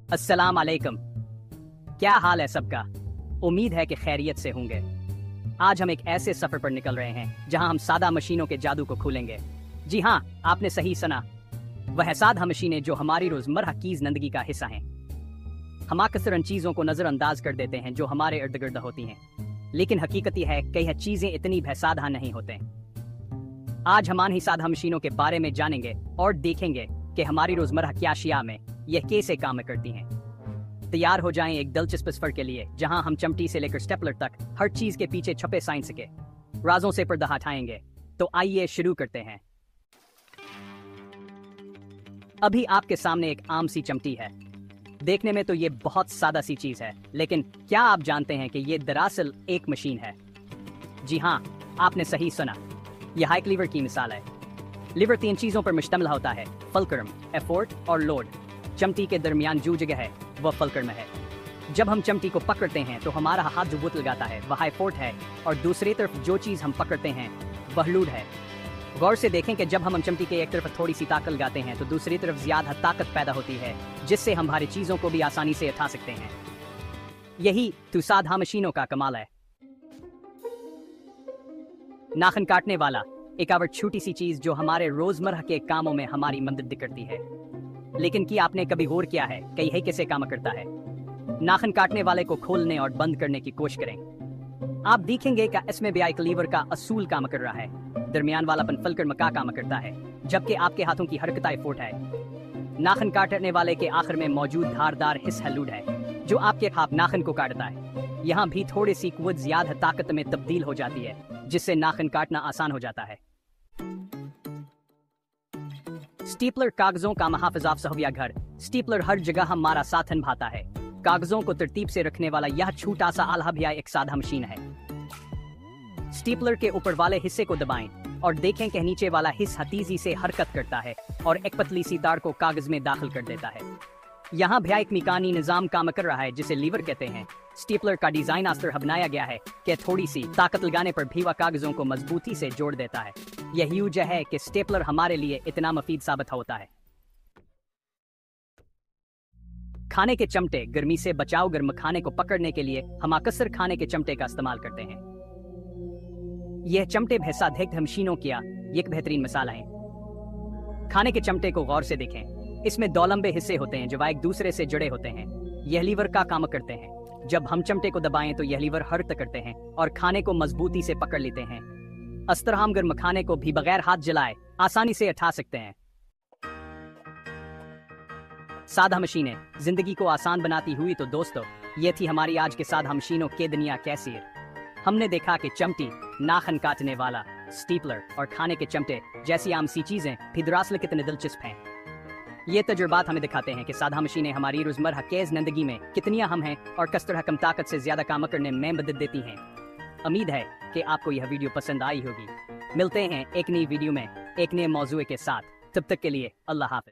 अस्सलाम वालेकुम। क्या हाल है सबका? उम्मीद है कि खैरियत से होंगे। आज हम एक ऐसे सफर पर निकल रहे हैं जहां हम सादा मशीनों के जादू को खोलेंगे। जी हाँ, आपने सही सुना। वह सादा मशीनें जो हमारी रोजमर्रा की जिंदगी का हिस्सा हैं। हम अक्सर उन चीजों को नजरअंदाज कर देते हैं जो हमारे इर्द गिर्द होती हैं, लेकिन हकीकत यह है कि यह चीजें इतनी बेसाधा नहीं होते। आज हम ही सादा मशीनों के बारे में जानेंगे और देखेंगे कि हमारी रोजमर्रा की अशिया में यह कैसे काम करती हैं। तैयार हो जाएं एक दिलचस्प सफर के लिए जहां हम चमटी से लेकर स्टेपलर तक हर चीज के पीछे छुपे साइंस के राजों से पर्दा हटाएंगे। तो आइए शुरू करते हैं। अभी आपके सामने एक आम सी चमटी है। देखने में तो ये बहुत सादा सी चीज है, लेकिन क्या आप जानते हैं कि ये दरअसल एक मशीन है? जी हाँ, आपने सही सुना। यह हाइक लीवर की मिसाल है। लीवर 3 चीजों पर मुश्तमिल होता है: फलक्रम, एफोर्ट और लोड। चमटी के दरमियान जो जगह है वह फलक्रम है। जब हम चमटी को पकड़ते हैं तो हमारा हाथ जो बुत लगाता है वह एफोर्ट है, और दूसरी तरफ जो चीज हम पकड़ते हैं वह लोड है। गौर से देखें कि जब हम चमटी के एक तरफ थोड़ी सी ताकत लगाते हैं तो दूसरी तरफ ज्यादा ताकत पैदा होती है, जिससे हम भारी चीजों को भी आसानी से उठा सकते हैं। यही तो सादा मशीनों का कमाल है। नाखून काटने वाला एक और छोटी सी चीज जो हमारे रोजमर्रा के कामों में हमारी मदद करती है, लेकिन क्या आपने कभी गौर किया है कि यह कैसे काम करता है? नाखून काटने वाले को खोलने और बंद करने की कोशिश करें। आप देखेंगे कि इसमें भी एक लीवर का असूल काम कर रहा है। दरमियान वाला फलक्रम का काम करता है, जबकि आपके हाथों की हरकत एफोर्ट है। नाखून काटने वाले के आखिर में मौजूद धारदार हिस्सा लूड है, जो आपके हाथ नाखून को काटता है। यहाँ भी थोड़ी सी कुव्वत ज्यादा ताकत में तब्दील हो जाती है, जिससे नाखून काटना आसान हो जाता है। स्टेपलर कागजों का महफिज अफज़ा घर। स्टेपलर हर जगह हमारा साथ निभाता है। कागजों को तरतीब से रखने वाला यह छोटा सा आला भी एक सादा मशीन है। स्टेपलर के ऊपर वाले हिस्से को दबाएं और देखें कि नीचे वाला हिस्सा तेजी से हरकत करता है और एक पतली सी तार को कागज में दाखिल कर देता है। यहाँ भी एक मेकानी निजाम काम कर रहा है जिसे लीवर कहते हैं। स्टेपलर का डिजाइन इस तरह बनाया गया है कि थोड़ी सी ताकत लगाने पर भी वह कागजों को मजबूती से जोड़ देता है। यही वजह है कि स्टेपलर हमारे लिए इतना मुफीद साबित होता है। खाने के चमटे। गर्मी से बचाव। गर्म खाने को पकड़ने के लिए हम अक्सर खाने के चमटे का इस्तेमाल करते हैं। यह चमटे भैसा देखते मशीनों किया एक बेहतरीन मिसाल है। खाने के चमटे को गौर से देखें। इसमें 2 लंबे हिस्से होते हैं जो एक दूसरे से जुड़े होते हैं। यह लीवर का काम करते हैं। जब हम चमटे को दबाएं तो यह लीवर हरकत करते हैं और खाने को मजबूती से पकड़ लेते हैं। इस तरह हम गर्म खाने को भी बगैर हाथ जलाए आसानी से उठा सकते हैं। सादा मशीनें जिंदगी को आसान बनाती हुई। तो दोस्तों, ये थी हमारी आज के सादा मशीनों के दुनिया कैसी है। हमने देखा कि चमटी, नाखून काटने वाला, स्टेपलर और खाने के चमटे जैसी आम सी चीजें भी दरअसल कितने दिलचस्प हैं। ये तजुर्बात हमें दिखाते हैं कि सादा मशीनें हमारी रोजमर्रा के जिंदगी में कितनी अहम हैं और किस तरह कम ताकत से ज्यादा काम करने में मदद देती हैं। उम्मीद है कि आपको यह वीडियो पसंद आई होगी। मिलते हैं एक नई वीडियो में एक नए मौजूए के साथ। तब तक के लिए अल्लाह हाफ़िज़।